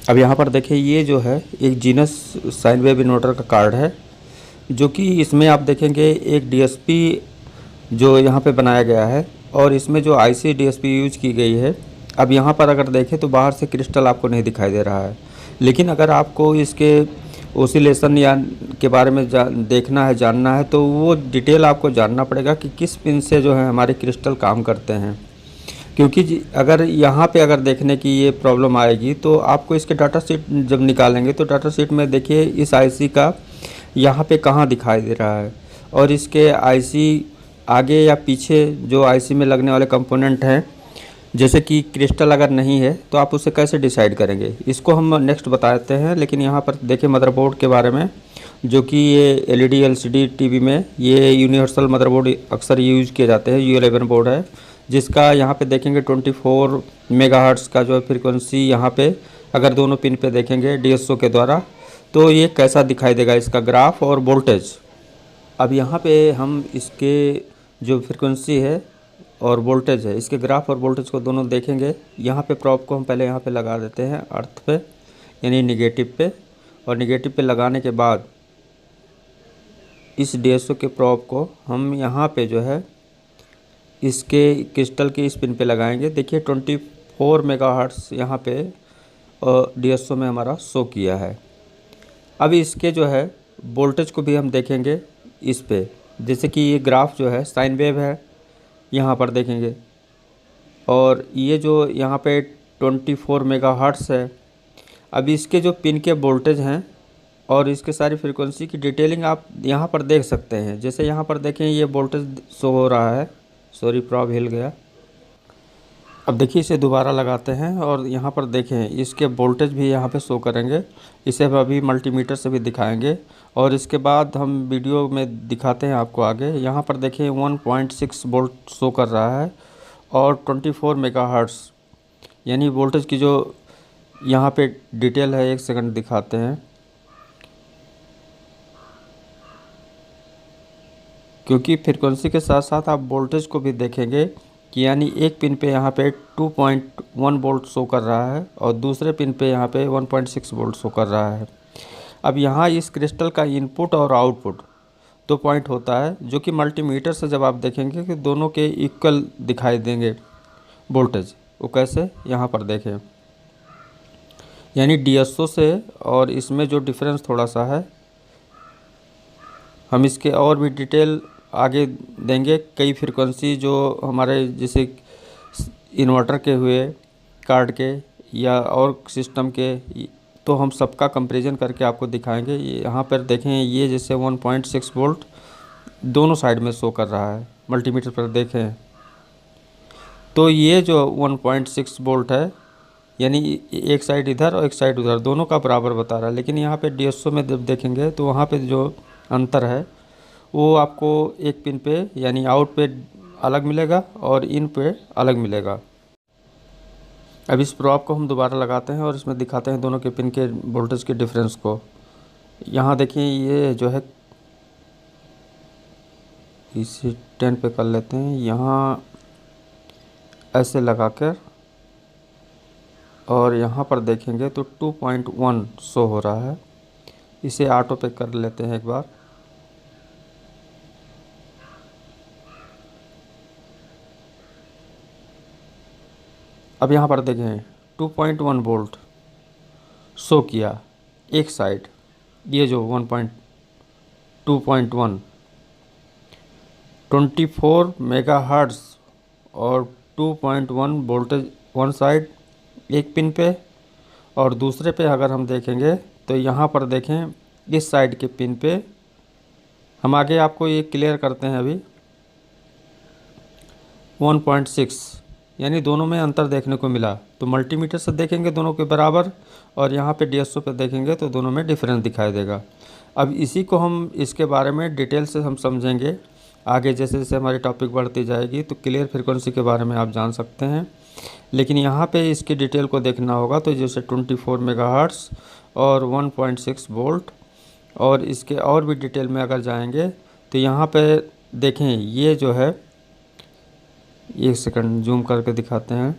अब यहाँ पर देखिए ये जो है एक जीनस साइन वेव इन्वर्टर का कार्ड है, जो कि इसमें आप देखेंगे एक डीएसपी जो यहाँ पे बनाया गया है और इसमें जो आईसी डीएसपी यूज की गई है। अब यहाँ पर अगर देखें तो बाहर से क्रिस्टल आपको नहीं दिखाई दे रहा है, लेकिन अगर आपको इसके ओसिलेशन या के बारे में देखना है, जानना है, तो वो डिटेल आपको जानना पड़ेगा कि किस पिन से जो है हमारे क्रिस्टल काम करते हैं। क्योंकि अगर यहाँ पे अगर देखने की ये प्रॉब्लम आएगी तो आपको इसके डाटा शीट जब निकालेंगे तो डाटा शीट में देखिए इस आईसी का यहाँ पे कहाँ दिखाई दे रहा है, और इसके आईसी आगे या पीछे जो आईसी में लगने वाले कंपोनेंट हैं, जैसे कि क्रिस्टल अगर नहीं है तो आप उसे कैसे डिसाइड करेंगे, इसको हम नेक्स्ट बताते हैं। लेकिन यहाँ पर देखिए मदरबोर्ड के बारे में, जो कि ये एलईडी एलसीडी टीवी में ये यूनिवर्सल मदरबोर्ड अक्सर यूज किए जाते हैं। U11 बोर्ड है, जिसका यहाँ पे देखेंगे 24 मेगाहर्ट्ज़ का जो है फ्रीक्वेंसी यहाँ पे अगर दोनों पिन पे देखेंगे डीएसओ के द्वारा, तो ये कैसा दिखाई देगा इसका ग्राफ और वोल्टेज। अब यहाँ पे हम इसके जो फ्रीक्वेंसी है और वोल्टेज है, इसके ग्राफ और वोल्टेज को दोनों देखेंगे। यहाँ पे प्रॉब को हम पहले यहाँ पे लगा देते हैं अर्थ पे, यानी निगेटिव पे, और निगेटिव पे लगाने के बाद इस डीएसओ के प्रॉब को हम यहाँ पे जो है इसके क्रिस्टल के इस पिन पे लगाएंगे। देखिए 24 मेगाहर्ट्ज़ यहाँ पे डीएसओ में हमारा शो किया है। अब इसके जो है वोल्टेज को भी हम देखेंगे इस पे, जैसे कि ये ग्राफ जो है साइन वेव है यहाँ पर देखेंगे, और ये जो यहाँ पे 24 मेगाहर्ट्ज़ है। अब इसके जो पिन के वोल्टेज हैं और इसके सारी फ्रीक्वेंसी की डिटेलिंग आप यहाँ पर देख सकते हैं। जैसे यहाँ पर देखें ये वोल्टेज शो हो रहा है, सॉरी प्रॉब हिल गया। अब देखिए इसे दोबारा लगाते हैं और यहाँ पर देखें इसके वोल्टेज भी यहाँ पे शो करेंगे। इसे हम अभी मल्टीमीटर से भी दिखाएंगे और इसके बाद हम वीडियो में दिखाते हैं आपको आगे। यहाँ पर देखें 1.6 वोल्ट शो कर रहा है और 24 मेगाहर्ट्ज़, यानी वोल्टेज की जो यहाँ पे डिटेल है, एक सेकंड दिखाते हैं, क्योंकि फ्रीक्वेंसी के साथ साथ आप वोल्टेज को भी देखेंगे कि यानी एक पिन पे यहाँ पे 2.1 वोल्ट शो कर रहा है और दूसरे पिन पे यहाँ पे 1.6 वोल्ट शो कर रहा है। अब यहाँ इस क्रिस्टल का इनपुट और आउटपुट 2 पॉइंट होता है, जो कि मल्टीमीटर से जब आप देखेंगे कि दोनों के इक्वल दिखाई देंगे वोल्टेज। वो कैसे, यहाँ पर देखें, यानी डीएसओ से और इसमें जो डिफरेंस थोड़ा सा है, हम इसके और भी डिटेल आगे देंगे। कई फ्रीक्वेंसी जो हमारे जैसे इन्वर्टर के हुए, कार्ड के या और सिस्टम के, तो हम सबका कंपैरिजन करके आपको दिखाएंगे। यहाँ पर देखें ये जैसे 1.6 वोल्ट दोनों साइड में शो कर रहा है, मल्टीमीटर पर देखें तो ये जो 1.6 वोल्ट है, यानी एक साइड इधर और एक साइड उधर, दोनों का बराबर बता रहा है। लेकिन यहाँ पे डीएसओ में जब देखेंगे तो वहाँ पे जो अंतर है वो आपको एक पिन पे यानी आउट पे अलग मिलेगा और इन पे अलग मिलेगा। अब इस प्रॉब को हम दोबारा लगाते हैं और इसमें दिखाते हैं दोनों के पिन के वोल्टेज के डिफरेंस को। यहाँ देखिए ये जो है, इसे 10 पे कर लेते हैं, यहाँ ऐसे लगा कर, और यहाँ पर देखेंगे तो 2.1 शो हो रहा है। इसे ऑटो पे कर लेते हैं एक बार। अब यहाँ पर देखें 2.1 वोल्ट शो किया एक साइड, ये जो 2.1 24 मेगाहर्ट्ज़ और 2.1 वोल्टेज वन साइड एक पिन पे, और दूसरे पे अगर हम देखेंगे तो यहाँ पर देखें इस साइड के पिन पे, हम आगे आपको ये क्लियर करते हैं अभी, 1.6, यानी दोनों में अंतर देखने को मिला। तो मल्टीमीटर से देखेंगे दोनों के बराबर, और यहाँ पे डीएसओ पे देखेंगे तो दोनों में डिफरेंस दिखाई देगा। अब इसी को हम इसके बारे में डिटेल से हम समझेंगे आगे, जैसे जैसे हमारी टॉपिक बढ़ती जाएगी तो क्लियर फ्रीक्वेंसी के बारे में आप जान सकते हैं। लेकिन यहाँ पे इसकी डिटेल को देखना होगा, तो जैसे 24 मेगाहर्ट्ज़ और 1.6 वोल्ट, और इसके और भी डिटेल में अगर जाएंगे तो यहाँ पे देखें ये जो है, एक सेकंड जूम करके दिखाते हैं,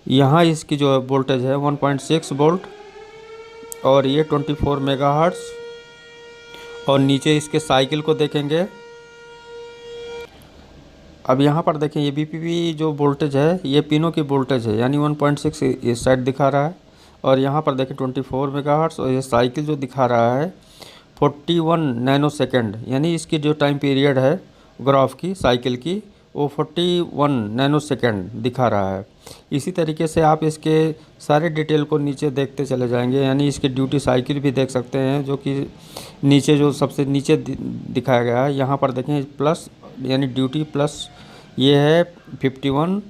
यहाँ इसकी जो वोल्टेज है 1.6 वोल्ट और ये 24 मेगाहर्ट्ज़। और नीचे इसके साइकिल को देखेंगे। अब यहाँ पर देखें ये VPP जो वोल्टेज है ये पिनों की वोल्टेज है, यानी 1.6 इस साइड दिखा रहा है और यहाँ पर देखें 24 मेगाहर्ट्ज़ और ये साइकिल जो दिखा रहा है 41 नैनो सेकेंड, यानी इसकी जो टाइम पीरियड है ग्राफ की साइकिल की वो 41 नैनो सेकेंड दिखा रहा है। इसी तरीके से आप इसके सारे डिटेल को नीचे देखते चले जाएंगे, यानी इसकी ड्यूटी साइकिल भी देख सकते हैं जो कि नीचे जो सबसे नीचे दिखाया गया है। यहाँ पर देखें प्लस, यानी ड्यूटी प्लस ये है 51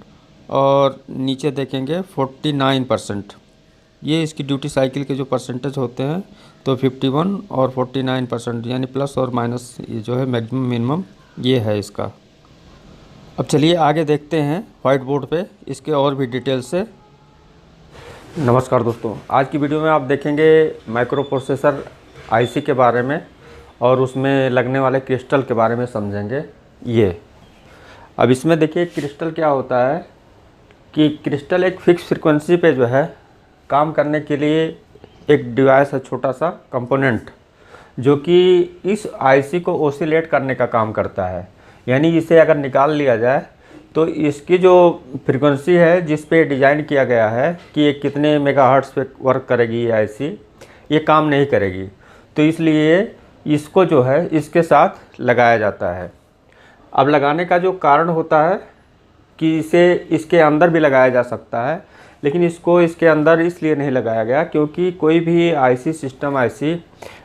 और नीचे देखेंगे 49%। ये इसकी ड्यूटी साइकिल के जो परसेंटेज होते हैं तो 51 और 49%, यानी प्लस और माइनस ये जो है मैक्सिमम मिनिमम ये है इसका। अब चलिए आगे देखते हैं वाइट बोर्ड पे इसके और भी डिटेल से। नमस्कार दोस्तों, आज की वीडियो में आप देखेंगे माइक्रो प्रोसेसर आईसी के बारे में और उसमें लगने वाले क्रिस्टल के बारे में समझेंगे। ये अब इसमें देखिए क्रिस्टल क्या होता है कि क्रिस्टल एक फिक्स फ्रीक्वेंसी पे जो है काम करने के लिए एक डिवाइस है, छोटा सा कंपोनेंट, जो कि इस आईसी को ओसिलेट करने का काम करता है। यानी इसे अगर निकाल लिया जाए तो इसकी जो फ्रीक्वेंसी है जिस पे डिज़ाइन किया गया है कि ये कितने मेगाहर्ट्ज़ पे वर्क करेगी ये आईसी, ये काम नहीं करेगी। तो इसलिए इसको जो है इसके साथ लगाया जाता है। अब लगाने का जो कारण होता है कि इसे इसके अंदर भी लगाया जा सकता है, लेकिन इसको इसके अंदर इसलिए नहीं लगाया गया क्योंकि कोई भी आईसी सिस्टम आईसी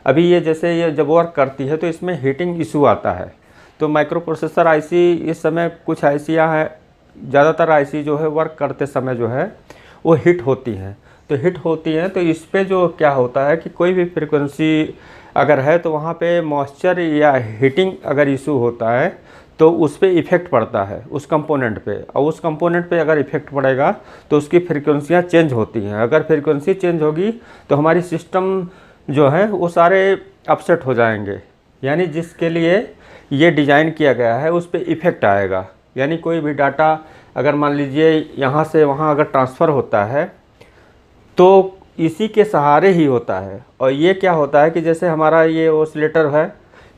अभी ये जैसे ये जब वर्क करती है तो इसमें हीटिंग इशू आता है। तो माइक्रो प्रोसेसर आईसी इस समय कुछ आईसियाँ हैं, ज़्यादातर आईसी जो है वर्क करते समय जो है वो हिट होती हैं। तो हिट होती हैं तो इस पे जो क्या होता है कि कोई भी फ्रिक्वेंसी अगर है तो वहाँ पे मॉइस्चर या हीटिंग अगर इशू होता है तो उस पर इफ़ेक्ट पड़ता है उस कंपोनेंट पे, और उस कंपोनेंट पे अगर इफ़ेक्ट पड़ेगा तो उसकी फ्रीक्वेंसियाँ चेंज होती हैं। अगर फ्रीक्वेंसी चेंज होगी तो हमारी सिस्टम जो है वो सारे अपसेट हो जाएंगे। यानी जिसके लिए ये डिज़ाइन किया गया है उस पर इफ़ेक्ट आएगा। यानी कोई भी डाटा अगर मान लीजिए यहाँ से वहाँ अगर ट्रांसफ़र होता है तो इसी के सहारे ही होता है। और ये क्या होता है कि जैसे हमारा ये ओसिलेटर है,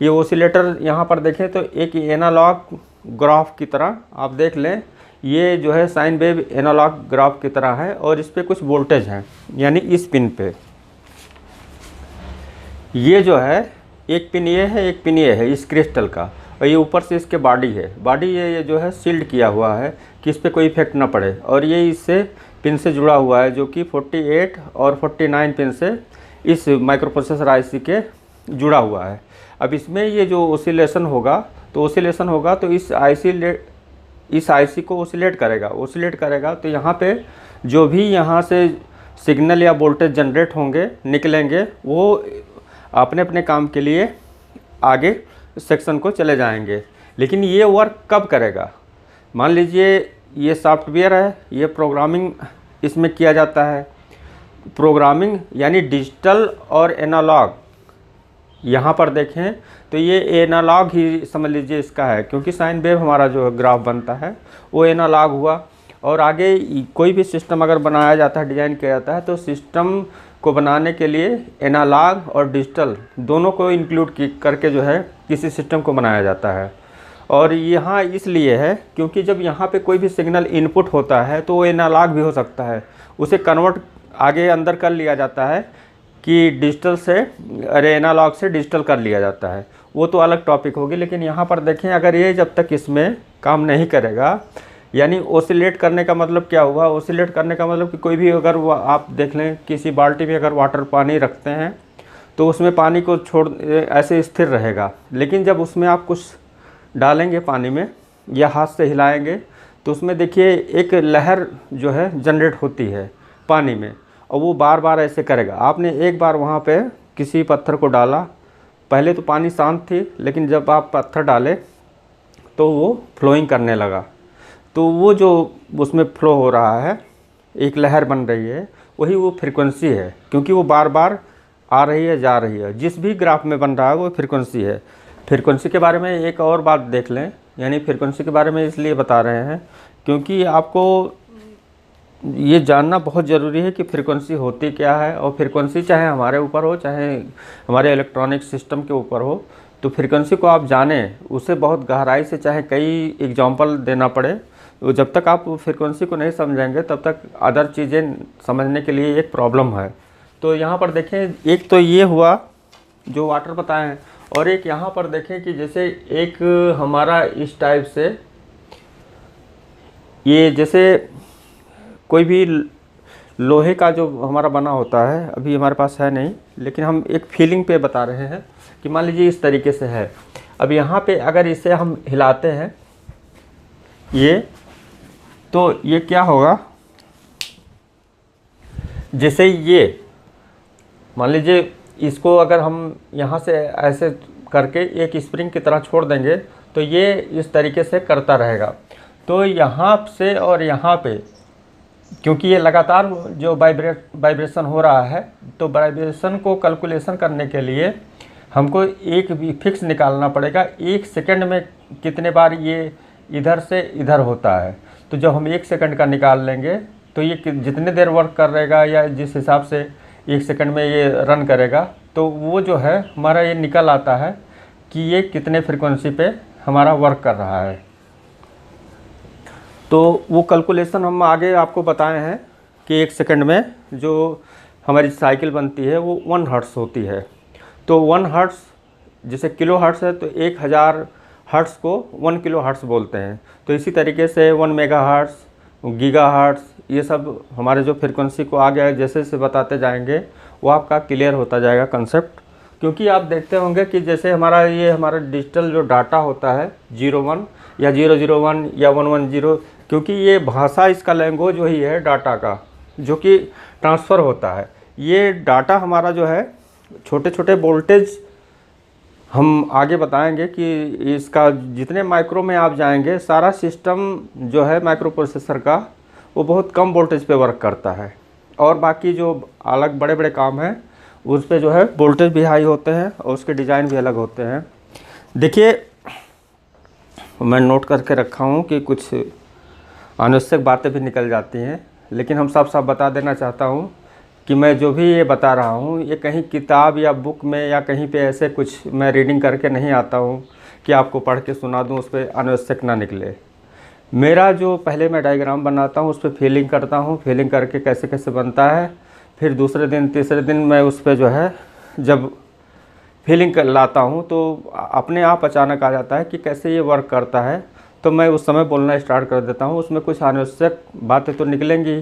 ये ओसिलेटर यहाँ पर देखें तो एक एनालॉग ग्राफ की तरह आप देख लें, ये जो है साइन वेव एनालॉग ग्राफ की तरह है और इस पे कुछ वोल्टेज हैं। यानी इस पिन पे ये जो है एक पिन ये है, एक पिन ये है इस क्रिस्टल का, और ये ऊपर से इसके बॉडी है। बॉडी ये जो है सील्ड किया हुआ है कि इस पर कोई इफेक्ट ना पड़े, और ये इससे पिन से जुड़ा हुआ है जो कि 48 और 49 पिन से इस माइक्रो प्रोसेसर आईसी के जुड़ा हुआ है। अब इसमें ये जो ओसिलेशन होगा तो इस आईसी को ओसिलेट करेगा। तो यहाँ पे जो भी यहाँ से सिग्नल या वोल्टेज जनरेट होंगे निकलेंगे वो अपने अपने काम के लिए आगे सेक्शन को चले जाएंगे। लेकिन ये वर्क कब करेगा? मान लीजिए ये सॉफ्टवेयर है, ये प्रोग्रामिंग इसमें किया जाता है। प्रोग्रामिंग यानी डिजिटल और एनालॉग, यहाँ पर देखें तो ये एनालॉग ही समझ लीजिए इसका है, क्योंकि साइन वेव हमारा जो ग्राफ बनता है वो एनालॉग हुआ। और आगे कोई भी सिस्टम अगर बनाया जाता है, डिज़ाइन किया जाता है, तो सिस्टम को बनाने के लिए एनालॉग और डिजिटल दोनों को इंक्लूड करके जो है किसी सिस्टम को बनाया जाता है। और यहाँ इसलिए है क्योंकि जब यहाँ पे कोई भी सिग्नल इनपुट होता है तो वो एनालॉग भी हो सकता है, उसे कन्वर्ट आगे अंदर कर लिया जाता है कि डिजिटल से एनालॉग से डिजिटल कर लिया जाता है, वो तो अलग टॉपिक होगी। लेकिन यहाँ पर देखें अगर ये जब तक इसमें काम नहीं करेगा, यानी ओसिलेट करने का मतलब क्या हुआ? ओसिलेट करने का मतलब कि कोई भी अगर आप देख लें किसी बाल्टी में अगर वाटर पानी रखते हैं तो उसमें पानी को छोड़ ऐसे स्थिर रहेगा, लेकिन जब उसमें आप कुछ डालेंगे पानी में या हाथ से हिलाएंगे तो उसमें देखिए एक लहर जो है जनरेट होती है पानी में, और वो बार बार ऐसे करेगा। आपने एक बार वहाँ पे किसी पत्थर को डाला, पहले तो पानी शांत थी, लेकिन जब आप पत्थर डाले तो वो फ्लोइंग करने लगा। तो वो जो उसमें फ्लो हो रहा है, एक लहर बन रही है, वही वो फ्रीक्वेंसी है, क्योंकि वो बार बार आ रही है जा रही है। जिस भी ग्राफ में बन रहा है वो फ्रीक्वेंसी है। फ्रीक्वेंसी के बारे में एक और बात देख लें, यानी फ्रीक्वेंसी के बारे में इसलिए बता रहे हैं क्योंकि आपको ये जानना बहुत ज़रूरी है कि फ्रीक्वेंसी होती क्या है, और फ्रीक्वेंसी चाहे हमारे ऊपर हो चाहे हमारे इलेक्ट्रॉनिक सिस्टम के ऊपर हो, तो फ्रीक्वेंसी को आप जानें, उसे बहुत गहराई से, चाहे कई एग्जांपल देना पड़े, तो जब तक आप फ्रीक्वेंसी को नहीं समझेंगे तब तक अदर चीज़ें समझने के लिए एक प्रॉब्लम है। तो यहाँ पर देखें, एक तो ये हुआ जो वाटर बताए हैं, और एक यहाँ पर देखें कि जैसे एक हमारा इस टाइप से, ये जैसे कोई भी लोहे का जो हमारा बना होता है, अभी हमारे पास है नहीं, लेकिन हम एक फीलिंग पे बता रहे हैं कि मान लीजिए इस तरीके से है। अब यहाँ पे अगर इसे हम हिलाते हैं ये, तो ये क्या होगा, जैसे ये मान लीजिए इसको अगर हम यहाँ से ऐसे करके एक स्प्रिंग की तरह छोड़ देंगे तो ये इस तरीके से करता रहेगा। तो यहाँ से और यहाँ पे, क्योंकि ये लगातार जो वाइब्रेशन हो रहा है, तो वाइब्रेशन को कैलकुलेशन करने के लिए हमको एक भी फिक्स निकालना पड़ेगा, 1 सेकंड में कितने बार ये इधर से इधर होता है। तो जब हम 1 सेकंड का निकाल लेंगे तो ये जितने देर वर्क करेगा, या जिस हिसाब से 1 सेकंड में ये रन करेगा, तो वो जो है हमारा ये निकल आता है कि ये कितने फ्रीक्वेंसी पे हमारा वर्क कर रहा है। तो वो कैलकुलेशन हम आगे आपको बताए हैं कि 1 सेकंड में जो हमारी साइकिल बनती है वो 1 हर्ट्ज़ होती है। तो 1 हर्ट्ज़ जैसे किलो हर्ट्ज़ है, तो 1000 हर्ट्ज़ को 1 किलो हर्ट्ज़ बोलते हैं। तो इसी तरीके से 1 मेगा हर्ट्ज़, गीगा हर्ट्ज़, ये सब हमारे जो फ्रीक्वेंसी को आगे जैसे जैसे बताते जाएंगे वो आपका क्लियर होता जाएगा कंसेप्ट। क्योंकि आप देखते होंगे कि जैसे हमारा डिजिटल जो डाटा होता है 01 या 001 या 110, क्योंकि ये भाषा, इसका लैंग्वेज वही है डाटा का, जो कि ट्रांसफ़र होता है। ये डाटा हमारा जो है छोटे छोटे वोल्टेज, हम आगे बताएंगे कि इसका जितने माइक्रो में आप जाएंगे, सारा सिस्टम जो है माइक्रो प्रोसेसर का वो बहुत कम वोल्टेज पे वर्क करता है, और बाकी जो अलग बड़े बड़े काम हैं उस पे जो है वोल्टेज भी हाई होते हैं और उसके डिज़ाइन भी अलग होते हैं। देखिए, मैं नोट करके रखा हूँ कि कुछ अनावश्यक बातें भी निकल जाती हैं, लेकिन हम साफ साफ बता देना चाहता हूँ कि मैं जो भी ये बता रहा हूँ ये कहीं किताब या बुक में या कहीं पे ऐसे कुछ मैं रीडिंग करके नहीं आता हूँ कि आपको पढ़ के सुना दूँ, उस पर अनावश्यक ना निकले। मेरा जो पहले मैं डायग्राम बनाता हूँ उस पर फीलिंग करता हूँ, फीलिंग करके कैसे कैसे बनता है, फिर दूसरे दिन तीसरे दिन मैं उस पर जो है जब फीलिंग लाता हूँ तो अपने आप अचानक आ जाता है कि कैसे ये वर्क करता है। तो मैं उस समय बोलना स्टार्ट कर देता हूँ। उसमें कुछ अनावश्यक बातें तो निकलेंगी,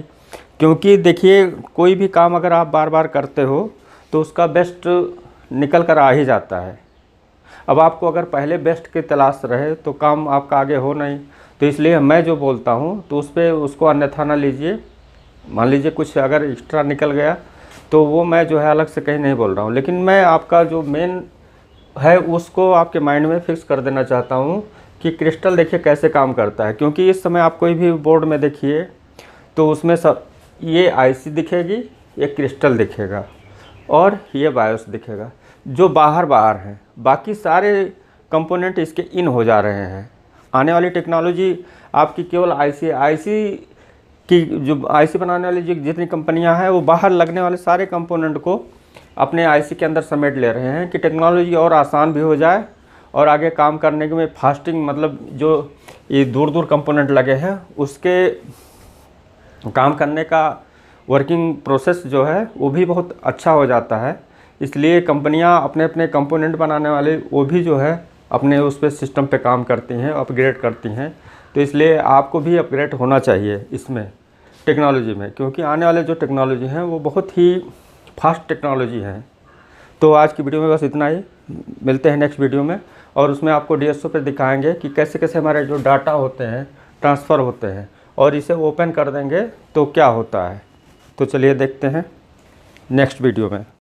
क्योंकि देखिए कोई भी काम अगर आप बार बार करते हो तो उसका बेस्ट निकल कर आ ही जाता है। अब आपको अगर पहले बेस्ट की तलाश रहे तो काम आपका आगे हो नहीं। तो इसलिए मैं जो बोलता हूँ तो उस पर उसको अन्यथा ना लीजिए। मान लीजिए कुछ अगर एक्स्ट्रा निकल गया तो वो मैं जो है अलग से कहीं नहीं बोल रहा हूँ, लेकिन मैं आपका जो मेन है उसको आपके माइंड में फिक्स कर देना चाहता हूँ कि क्रिस्टल देखिए कैसे काम करता है। क्योंकि इस समय आप कोई भी बोर्ड में देखिए तो उसमें सब ये आईसी दिखेगी, ये क्रिस्टल दिखेगा और ये बायोस दिखेगा, जो बाहर बाहर हैं। बाकी सारे कंपोनेंट इसके इन हो जा रहे हैं। आने वाली टेक्नोलॉजी आपकी केवल आईसी की, जो आईसी बनाने वाली जितनी कंपनियां हैं वो बाहर लगने वाले सारे कंपोनेंट को अपने आईसी के अंदर समेट ले रहे हैं कि टेक्नोलॉजी और आसान भी हो जाए और आगे काम करने में फास्टिंग, मतलब जो ये दूर दूर कंपोनेंट लगे हैं उसके काम करने का वर्किंग प्रोसेस जो है वो भी बहुत अच्छा हो जाता है। इसलिए कंपनियां अपने अपने कंपोनेंट बनाने वाले वो भी जो है अपने उस पर सिस्टम पे काम करती हैं, अपग्रेड करती हैं। तो इसलिए आपको भी अपग्रेड होना चाहिए इसमें टेक्नोलॉजी में, क्योंकि आने वाले जो टेक्नोलॉजी हैं वो बहुत ही फास्ट टेक्नोलॉजी हैं। तो आज की वीडियो में बस इतना ही, मिलते हैं नेक्स्ट वीडियो में, और उसमें आपको डीएसओ पे दिखाएंगे कि कैसे कैसे हमारे जो डाटा होते हैं ट्रांसफ़र होते हैं, और इसे ओपन कर देंगे तो क्या होता है। तो चलिए देखते हैं नेक्स्ट वीडियो में।